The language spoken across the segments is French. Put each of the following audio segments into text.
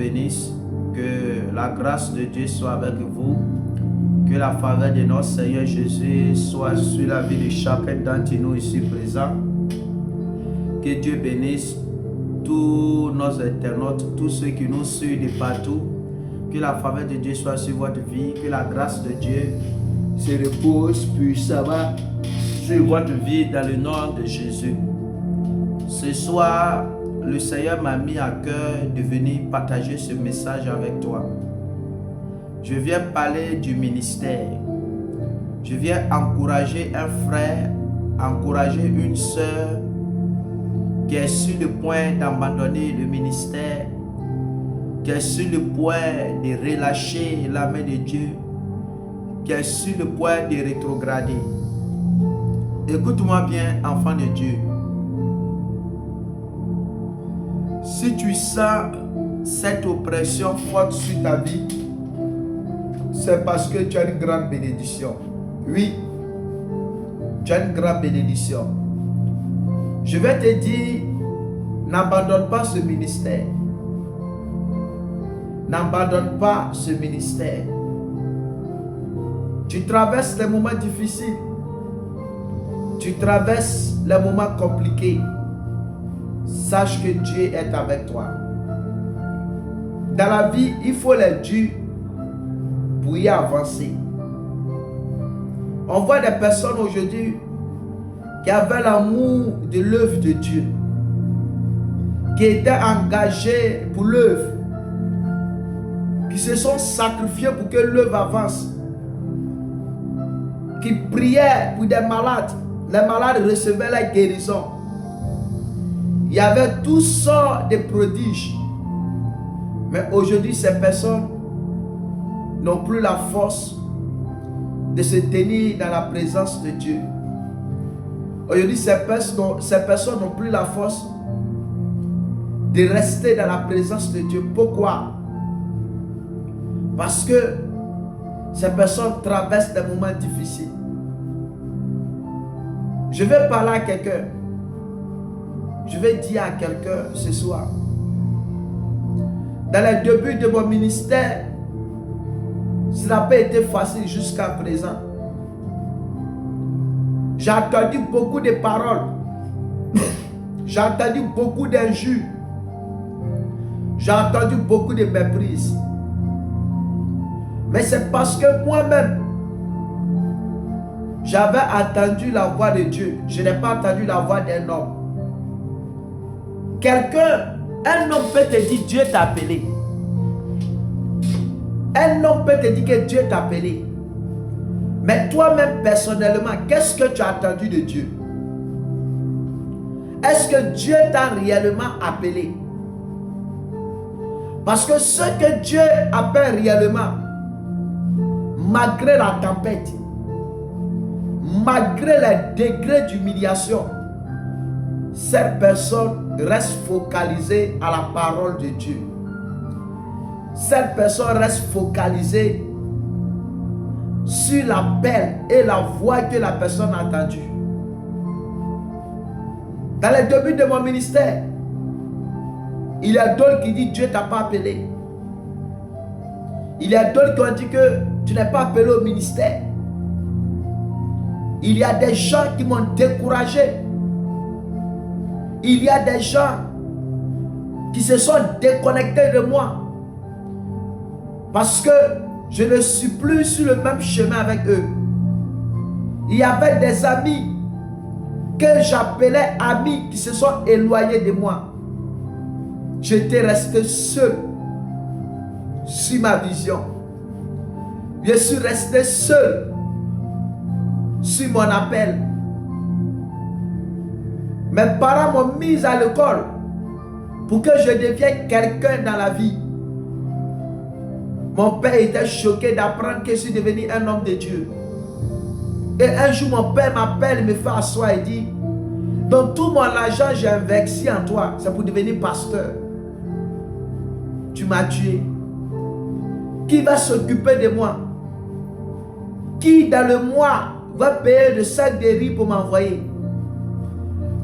bénisse, que la grâce de Dieu soit avec vous, que la faveur de notre Seigneur Jésus soit sur la vie de chacun d'entre nous ici présents. Que Dieu bénisse tous nos internautes, tous ceux qui nous suivent de partout. Que la faveur de Dieu soit sur votre vie, que la grâce de Dieu se repose puissamment sur votre vie dans le nom de Jésus. Ce soir, le Seigneur m'a mis à cœur de venir partager ce message avec toi. Je viens parler du ministère. Je viens encourager un frère, encourager une sœur qui est sur le point d'abandonner le ministère, qui est sur le point de relâcher la main de Dieu, qui est sur le point de rétrograder. Écoute-moi bien, enfant de Dieu. Si tu sens cette oppression forte sur ta vie, c'est parce que tu as une grande bénédiction. Oui, tu as une grande bénédiction. Je vais te dire, n'abandonne pas ce ministère. N'abandonne pas ce ministère. Tu traverses les moments difficiles. Tu traverses les moments compliqués. Sache que Dieu est avec toi. Dans la vie, il faut les dieux pour y avancer. On voit des personnes aujourd'hui qui avaient l'amour de l'œuvre de Dieu, qui étaient engagés pour l'œuvre, qui se sont sacrifiés pour que l'œuvre avance, qui priaient pour des malades. Les malades recevaient la guérison. Il y avait toutes sortes de prodiges. Mais aujourd'hui, ces personnes n'ont plus la force de se tenir dans la présence de Dieu. Aujourd'hui, ces personnes n'ont plus la force de rester dans la présence de Dieu. Pourquoi? Parce que ces personnes traversent des moments difficiles. Je vais parler à quelqu'un. Je vais dire à quelqu'un ce soir. Dans les débuts de mon ministère, ça n'a pas été facile jusqu'à présent. J'ai entendu beaucoup de paroles. J'ai entendu beaucoup d'injures. J'ai entendu beaucoup de méprises. Mais c'est parce que moi-même, j'avais entendu la voix de Dieu. Je n'ai pas entendu la voix d'un homme. Un homme peut te dire Dieu t'a appelé. Un homme peut te dire que Dieu t'a appelé. Mais toi-même personnellement, qu'est-ce que tu as entendu de Dieu? Est-ce que Dieu t'a réellement appelé? Parce que ce que Dieu appelle réellement, malgré la tempête, malgré les degrés d'humiliation, cette personne reste focalisée à la parole de Dieu. Cette personne reste focalisée sur l'appel et la voix que la personne a entendue. Dans les débuts de mon ministère, il y a d'autres qui disent Dieu ne t'a pas appelé. Il y a d'autres qui ont dit que tu n'es pas appelé au ministère. Il y a des gens qui m'ont découragé. Il y a des gens qui se sont déconnectés de moi parce que je ne suis plus sur le même chemin avec eux. Il y avait des amis que j'appelais amis qui se sont éloignés de moi. J'étais resté seul sur ma vision. Je suis resté seul sur mon appel. Mes parents m'ont mis à l'école pour que je devienne quelqu'un dans la vie. Mon père était choqué d'apprendre que je suis devenu un homme de Dieu. Et un jour, mon père m'appelle, me fait asseoir et dit, dans tout mon argent, j'ai investi en toi. C'est pour devenir pasteur. Tu m'as tué. Qui va s'occuper de moi? Qui dans le mois va payer le sac de riz pour m'envoyer?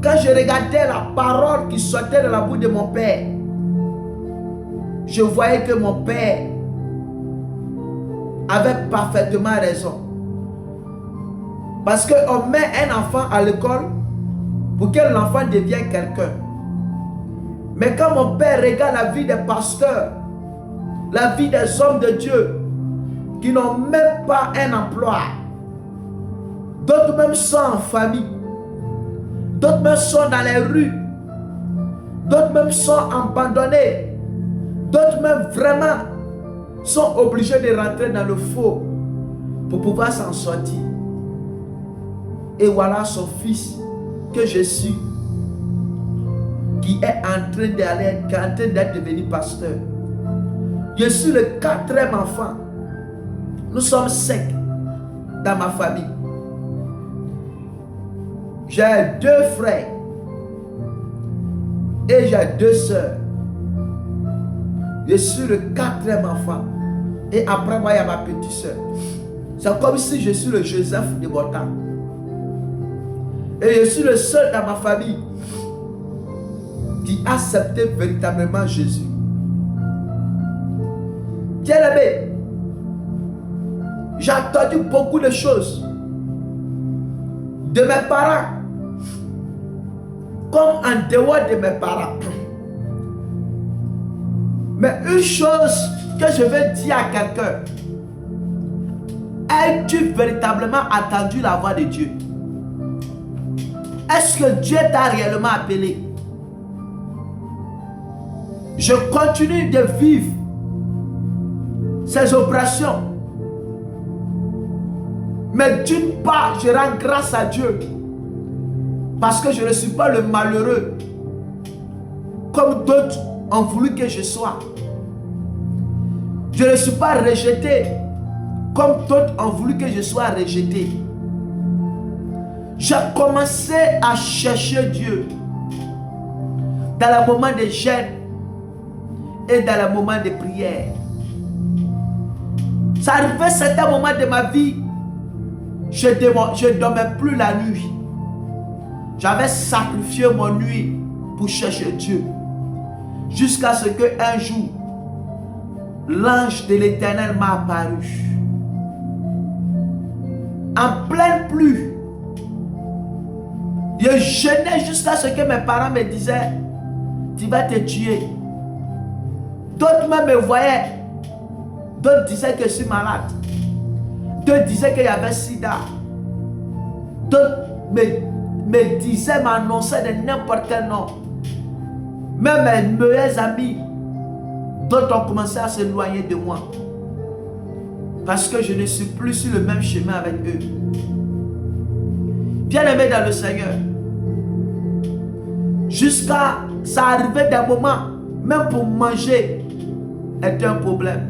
Quand je regardais la parole qui sortait de la bouche de mon père, je voyais que mon père avait parfaitement raison. Parce qu'on met un enfant à l'école pour que l'enfant devienne quelqu'un. Mais quand mon père regarde la vie des pasteurs, la vie des hommes de Dieu, qui n'ont même pas un emploi, d'autres même sont en famille, d'autres même sont dans les rues, d'autres même sont abandonnés, d'autres même vraiment sont obligés de rentrer dans le faux pour pouvoir s'en sortir. Et voilà son fils que je suis, qui est en train d'être devenu pasteur. Je suis le 4e enfant. Nous sommes 5 dans ma famille. J'ai 2 frères et j'ai 2 sœurs. Je suis le 4e enfant. Et après moi, il y a ma petite sœur. C'est comme si je suis le Joseph de mon temps. Et je suis le seul dans ma famille qui a accepté véritablement Jésus. Bien-aimé, j'ai entendu beaucoup de choses de mes parents, comme en dehors de mes parents. Mais une chose que je veux dire à quelqu'un: as-tu véritablement entendu la voix de Dieu? Est-ce que Dieu t'a réellement appelé? Je continue de vivre ces opérations. Mais d'une part, je rends grâce à Dieu parce que je ne suis pas le malheureux comme d'autres ont voulu que je sois. Je ne suis pas rejeté comme d'autres ont voulu que je sois rejeté. J'ai commencé à chercher Dieu dans le moment de jeûne et dans le moment de prière. Ça arrivait certains moments de ma vie, je ne dormais plus la nuit. J'avais sacrifié mon nuit pour chercher Dieu. Jusqu'à ce qu'un jour, l'ange de l'Éternel m'a apparu. En pleine pluie, je jeûnais jusqu'à ce que mes parents me disaient: tu vas te tuer. D'autres même me voyaient. D'autres disaient que je suis malade. D'autres disaient qu'il y avait sida. D'autres me disaient, m'annonçaient de n'importe quel nom. Même mes meilleurs amis, d'autres ont commencé à s'éloigner de moi. Parce que je ne suis plus sur le même chemin avec eux. Bien-aimé dans le Seigneur, jusqu'à ça arrivait d'un moment, même pour manger était un problème.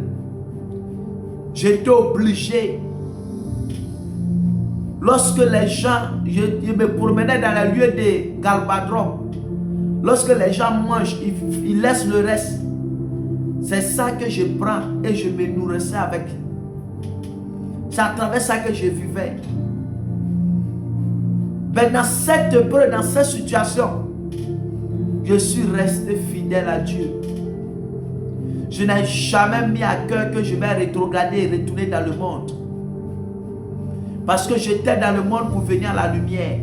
J'étais obligé, lorsque les gens, je me promenais dans les lieux de Galbadron, lorsque les gens mangent, ils laissent le reste. C'est ça que je prends et je me nourrissais avec. C'est à travers ça que je vivais. Mais dans cette épreuve, dans cette situation, je suis resté fidèle à Dieu. Je n'ai jamais mis à cœur que je vais rétrograder et retourner dans le monde. Parce que j'étais dans le monde pour venir à la lumière.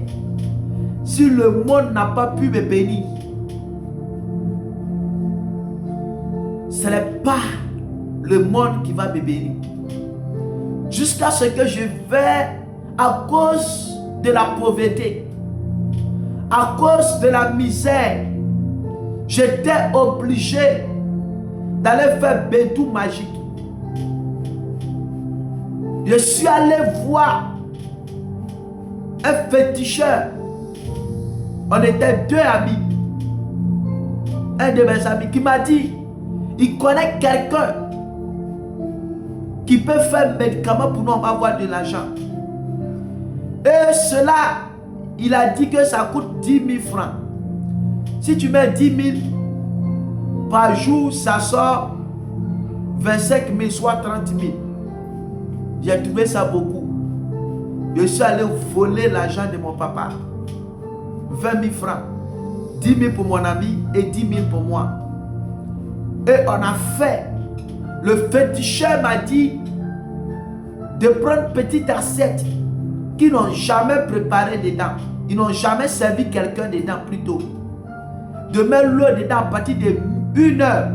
Si le monde n'a pas pu me bénir, ce n'est pas le monde qui va me bénir. Jusqu'à ce que je vais, à cause de la pauvreté, à cause de la misère, j'étais obligé d'aller faire bédou magique. Je suis allé voir un féticheur. On était 2 amis. Un de mes amis qui m'a dit, il connaît quelqu'un qui peut faire médicament pour nous avoir de l'argent. Et cela, il a dit que ça coûte 10 000 francs. Si tu mets 10 000 par jour, ça sort 25 000, soit 30 000. J'ai trouvé ça beaucoup. Je suis allé voler l'argent de mon papa. 20 000 francs. 10 000 pour mon ami et 10 000 pour moi. Et on a fait. Le féticheur m'a dit de prendre une petite assiette qu'ils n'ont jamais préparé dedans. Ils n'ont jamais servi quelqu'un dedans plutôt. De mettre l'eau dedans à partir de 1 heure.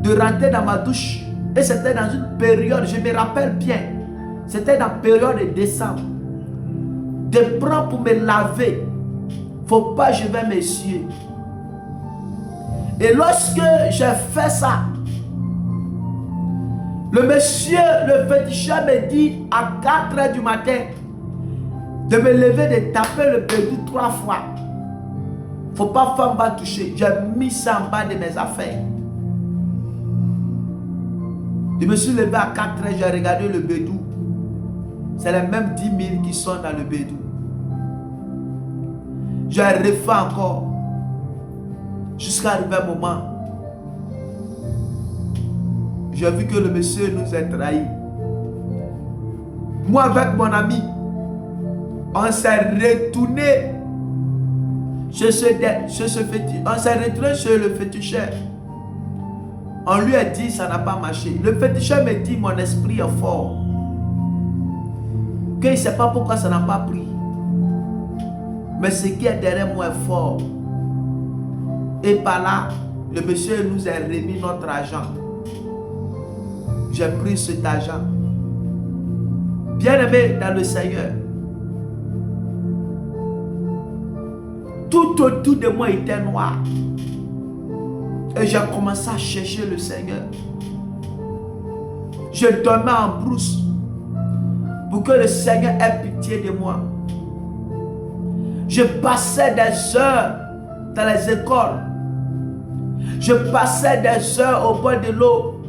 De rentrer dans ma douche. Et c'était dans une période, je me rappelle bien. C'était dans la période de décembre. De prendre pour me laver. Faut pas, je vais m'essuyer. Et lorsque j'ai fait ça, le monsieur, le féticheur me dit à 4 heures du matin de me lever, de taper le bédou 3 fois. Faut pas femme va toucher. J'ai mis ça en bas de mes affaires. Je me suis levé à 4 heures, j'ai regardé le bédou. C'est les mêmes 10 000 qui sont dans le bédou. J'ai refait encore. Jusqu'à arriver un moment. J'ai vu que le monsieur nous a trahis. Moi avec mon ami, on s'est retourné chez ce féticheur. On s'est retourné chez le féticheur. On lui a dit ça n'a pas marché. Le féticheur me dit mon esprit est fort. Qu'il ne sait pas pourquoi ça n'a pas pris. Mais ce qui est derrière moi est fort. Et par là, le monsieur nous a remis notre argent. J'ai pris cet argent. Bien-aimé dans le Seigneur. Tout autour de moi était noir. Et j'ai commencé à chercher le Seigneur. Je dormais en brousse pour que le Seigneur ait pitié de moi. Je passais des heures dans les écoles. Je passais des heures au bord de l'eau.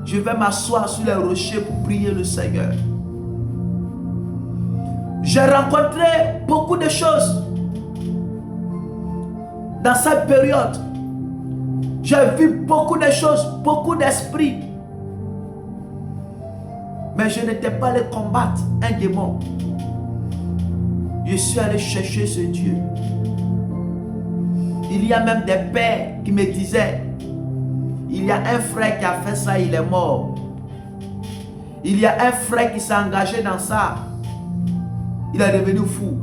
Je vais m'asseoir sur les rochers pour prier le Seigneur. J'ai rencontré beaucoup de choses dans cette période. J'ai vu beaucoup de choses, beaucoup d'esprits. Mais je n'étais pas allé combattre un démon. Je suis allé chercher ce Dieu. Il y a même des pères qui me disaient, il y a un frère qui a fait ça, il est mort. Il y a un frère qui s'est engagé dans ça. Il est devenu fou.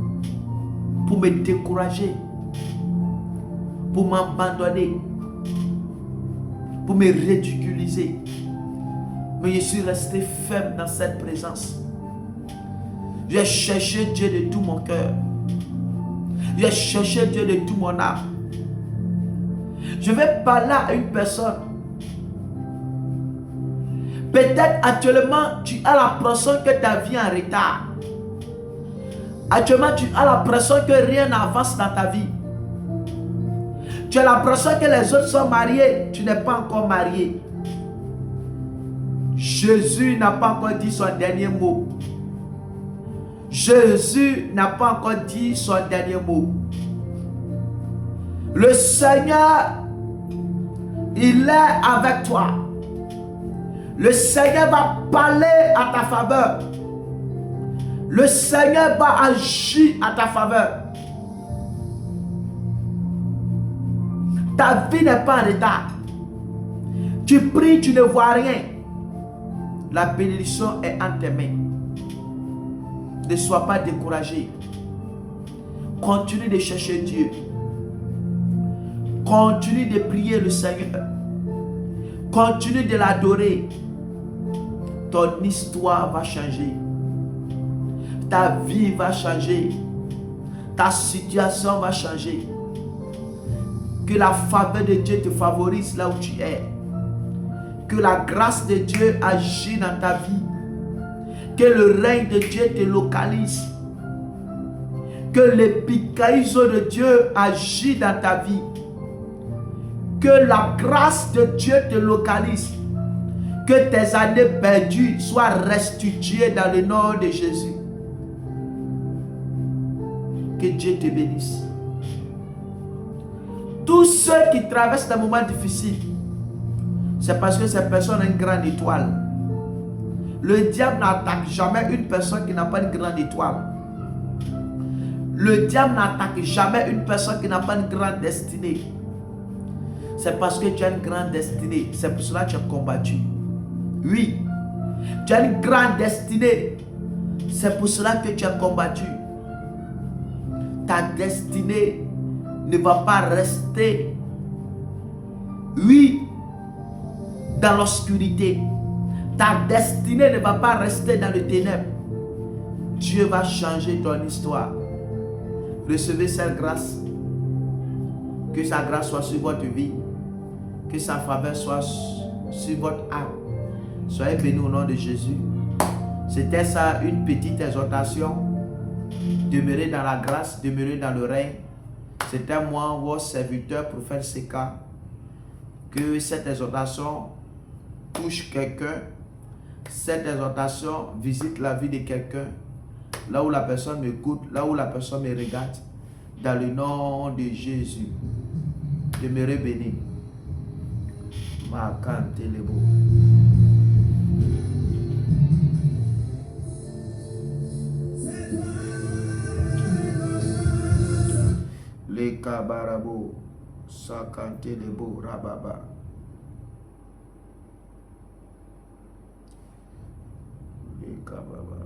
Pour me décourager. Pour m'abandonner. Pour me ridiculiser. Mais je suis resté ferme dans cette présence. J'ai cherché Dieu de tout mon cœur. J'ai cherché Dieu de tout mon âme. Je vais parler à une personne. Peut-être actuellement tu as l'impression que ta vie est en retard. Actuellement tu as l'impression que rien n'avance dans ta vie. Tu as l'impression que les autres sont mariés. Tu n'es pas encore marié. Jésus n'a pas encore dit son dernier mot. Jésus n'a pas encore dit son dernier mot. Le Seigneur, il est avec toi. Le Seigneur va parler à ta faveur. Le Seigneur va agir à ta faveur. Ta vie n'est pas en retard. Tu pries, tu ne vois rien. La bénédiction est en tes mains. Ne sois pas découragé. Continue de chercher Dieu. Continue de prier le Seigneur. Continue de l'adorer. Ton histoire va changer. Ta vie va changer. Ta situation va changer. Que la faveur de Dieu te favorise là où tu es. Que la grâce de Dieu agisse dans ta vie. Que le règne de Dieu te localise. Que l'épicaiso de Dieu agisse dans ta vie. Que la grâce de Dieu te localise. Que tes années perdues soient restituées dans le nom de Jésus. Que Dieu te bénisse. Tous ceux qui traversent des moments difficiles, c'est parce que ces personnes ont une grande étoile. Le diable n'attaque jamais une personne qui n'a pas une grande étoile. Le diable n'attaque jamais une personne qui n'a pas une grande destinée. C'est parce que tu as une grande destinée. C'est pour cela que tu as combattu. Oui. Tu as une grande destinée. C'est pour cela que tu as combattu. Ta destinée ne va pas rester, oui, dans l'obscurité. Ta destinée ne va pas rester dans le ténèbre. Dieu va changer ton histoire. Recevez cette grâce. Que sa grâce soit sur votre vie. Que sa faveur soit sur votre âme. Soyez bénis au nom de Jésus. C'était ça, une petite exhortation. Demeurez dans la grâce, demeurez dans le règne. C'était moi, votre serviteur, prophète Seka. Que cette exhortation touche quelqu'un. Cette exhortation visite la vie de quelqu'un. Là où la personne m'écoute, là où la personne me regarde. Dans le nom de Jésus. Demeurez bénis. Makante lebo. Le kabarabo. Sakante lebo rababa. Le kababa.